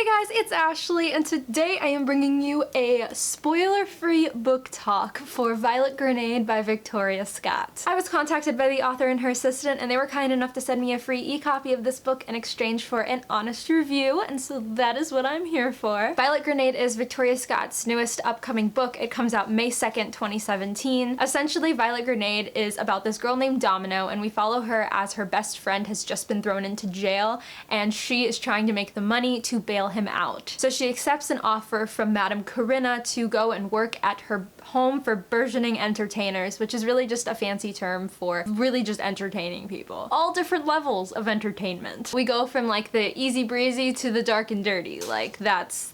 Hey guys, it's Ashley, and today I am bringing you a spoiler-free book talk for Violet Grenade by Victoria Scott. I was contacted by the author and her assistant, and they were kind enough to send me a free e-copy of this book in exchange for an honest review, and so that is what I'm here for. Violet Grenade is Victoria Scott's newest upcoming book. It comes out May 2nd, 2017. Essentially, Violet Grenade is about this girl named Domino, and we follow her as her best friend has just been thrown into jail, and she is trying to make the money to bail him out. So she accepts an offer from Madame Corinna to go and work at her home for burgeoning entertainers, which is really just a fancy term for really just entertaining people. All different levels of entertainment. We go from like the easy breezy to the dark and dirty. Like that's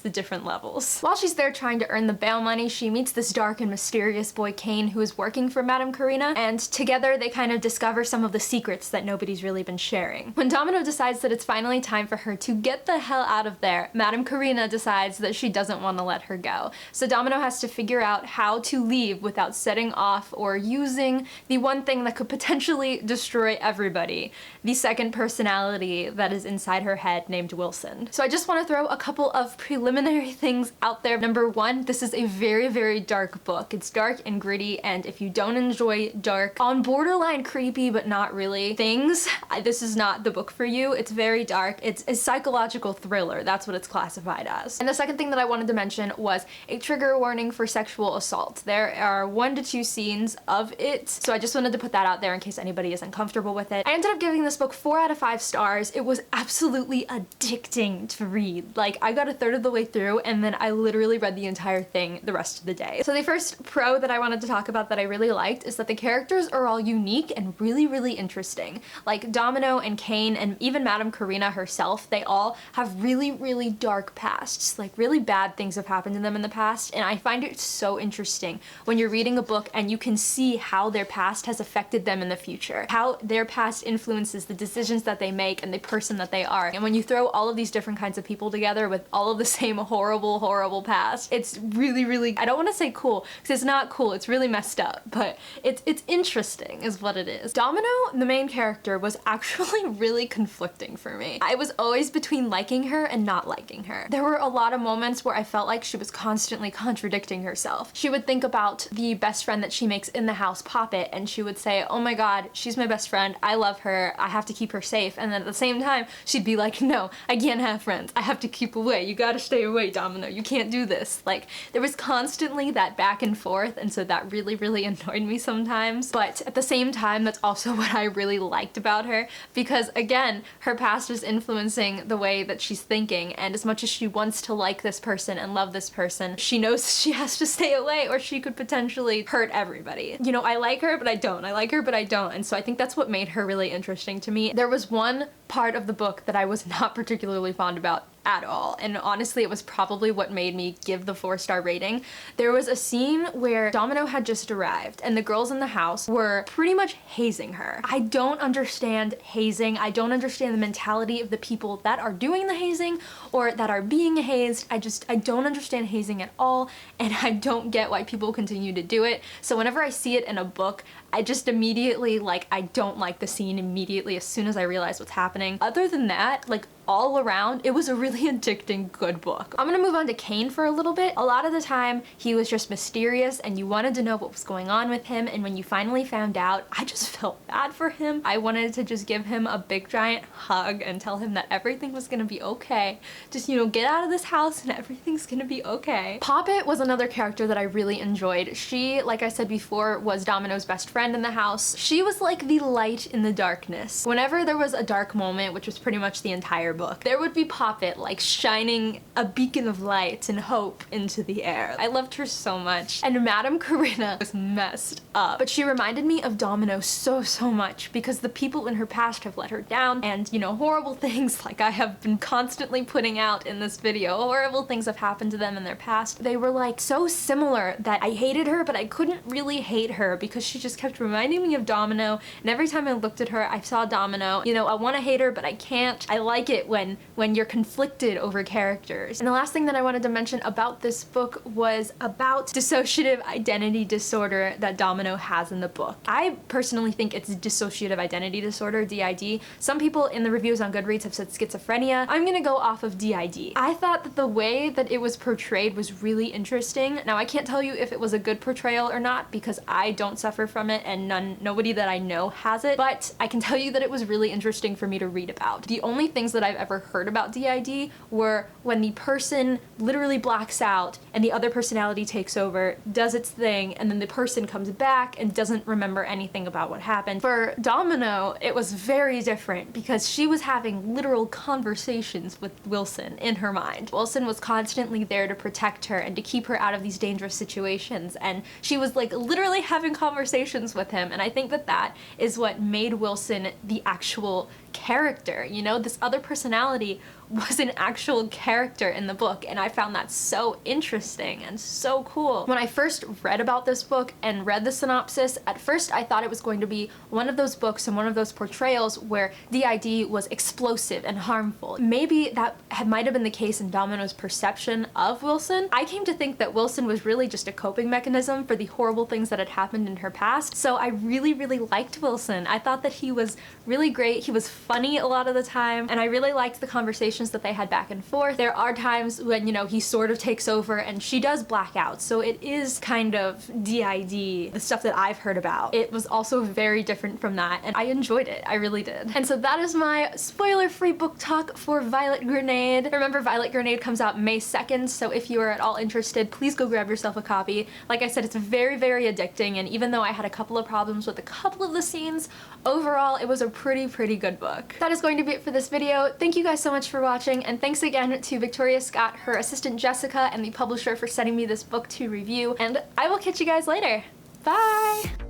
the different levels. While she's there trying to earn the bail money, she meets this dark and mysterious boy Kane who is working for Madame Corinna, and together they kind of discover some of the secrets that nobody's really been sharing. When Domino decides that it's finally time for her to get the hell out of there, Madame Corinna decides that she doesn't want to let her go. So Domino has to figure out how to leave without setting off or using the one thing that could potentially destroy everybody, the second personality that is inside her head named Wilson. So I just want to throw a couple of preliminary things out there. Number one, this is a very, very dark book. It's dark and gritty, and if you don't enjoy dark, on borderline creepy but not really things, this is not the book for you. It's very dark. It's a psychological thriller. That's what it's classified as. And the second thing that I wanted to mention was a trigger warning for sexual assault. There are 1 to 2 scenes of it, so I just wanted to put that out there in case anybody is uncomfortable with it. I ended up giving this book 4 out of 5 stars. It was absolutely addicting to read. Like, I got a third of the way through, and then I literally read the entire thing the rest of the day. So the first pro that I wanted to talk about that I really liked is that the characters are all unique and really, really interesting. Like Domino and Kane and even Madame Corinna herself, they all have really, really dark pasts. Like really bad things have happened to them in the past, and I find it so interesting when you're reading a book and you can see how their past has affected them in the future, how their past influences the decisions that they make and the person that they are. And when you throw all of these different kinds of people together with all of the same horrible, horrible past, it's really, really, I don't want to say cool, because it's not cool, it's really messed up, but it's interesting is what it is. Domino, the main character, was actually really conflicting for me. I was always between liking her and not liking her. There were a lot of moments where I felt like she was constantly contradicting herself. She would think about the best friend that she makes in the house, Poppet, and she would say, oh my god, she's my best friend, I love her, I have to keep her safe, and then at the same time, she'd be like, no, I can't have friends, I have to keep away, you gotta stay away, Domino, you can't do this. Like, there was constantly that back and forth, and so that really, really annoyed me sometimes. But at the same time, that's also what I really liked about her, because again, her past is influencing the way that she's thinking, and as much as she wants to like this person and love this person, she knows she has to stay away or she could potentially hurt everybody. You know, I like her, but I don't. I like her, but I don't. And so I think that's what made her really interesting to me. There was one part of the book that I was not particularly fond about at all, and honestly it was probably what made me give the 4-star rating. There was a scene where Domino had just arrived and the girls in the house were pretty much hazing her. I don't understand hazing. I don't understand the mentality of the people that are doing the hazing or that are being hazed. I don't understand hazing at all, and I don't get why people continue to do it. So whenever I see it in a book, I just immediately, like, I don't like the scene immediately as soon as I realize what's happening. Other than that, like, all around, it was a really addicting, good book. I'm gonna move on to Kane for a little bit. A lot of the time, he was just mysterious and you wanted to know what was going on with him, and when you finally found out, I just felt bad for him. I wanted to just give him a big giant hug and tell him that everything was gonna be okay. Just, you know, get out of this house and everything's gonna be okay. Poppet was another character that I really enjoyed. She, like I said before, was Domino's best friend in the house. She was like the light in the darkness. Whenever there was a dark moment, which was pretty much the entire book, there would be Poppet like shining a beacon of light and hope into the air. I loved her so much. And Madame Corinna was messed up, but she reminded me of Domino so much, because the people in her past have let her down, and you know, horrible things like I have been constantly putting out in this video, horrible things have happened to them in their past. They were like so similar that I hated her, but I couldn't really hate her because she just kept reminding me of Domino, and every time I looked at her I saw Domino. You know, I want to hate her but I can't. I like it it when you're conflicted over characters. And the last thing that I wanted to mention about this book was about dissociative identity disorder that Domino has in the book. I personally think it's dissociative identity disorder, DID. Some people in the reviews on Goodreads have said schizophrenia. I'm gonna go off of DID. I thought that the way that it was portrayed was really interesting. Now, I can't tell you if it was a good portrayal or not because I don't suffer from it and nobody that I know has it, but I can tell you that it was really interesting for me to read about. The only things that I've ever heard about DID were when the person literally blacks out and the other personality takes over, does its thing, and then the person comes back and doesn't remember anything about what happened. For Domino, it was very different because she was having literal conversations with Wilson in her mind. Wilson was constantly there to protect her and to keep her out of these dangerous situations, and she was like literally having conversations with him, and I think that that is what made Wilson the actual character, you know? This other personality was an actual character in the book, and I found that so interesting and so cool. When I first read about this book and read the synopsis, at first I thought it was going to be one of those books and one of those portrayals where DID was explosive and harmful. Maybe that might have been the case in Domino's perception of Wilson. I came to think that Wilson was really just a coping mechanism for the horrible things that had happened in her past, so I really liked Wilson. I thought that he was really great. He was funny a lot of the time, and I really liked the conversations that they had back and forth. There are times when, you know, he sort of takes over and she does black out, so it is kind of DID, the stuff that I've heard about. It was also very different from that, and I enjoyed it. I really did. And so that is my spoiler-free book talk for Violet Grenade. Remember, Violet Grenade comes out May 2nd, so if you are at all interested, please go grab yourself a copy. Like I said, it's very addicting, and even though I had a couple of problems with a couple of the scenes, overall it was a pretty good book. That is going to be it for this video. Thank you guys so much for watching, and thanks again to Victoria Scott, her assistant Jessica, and the publisher for sending me this book to review, and I will catch you guys later. Bye!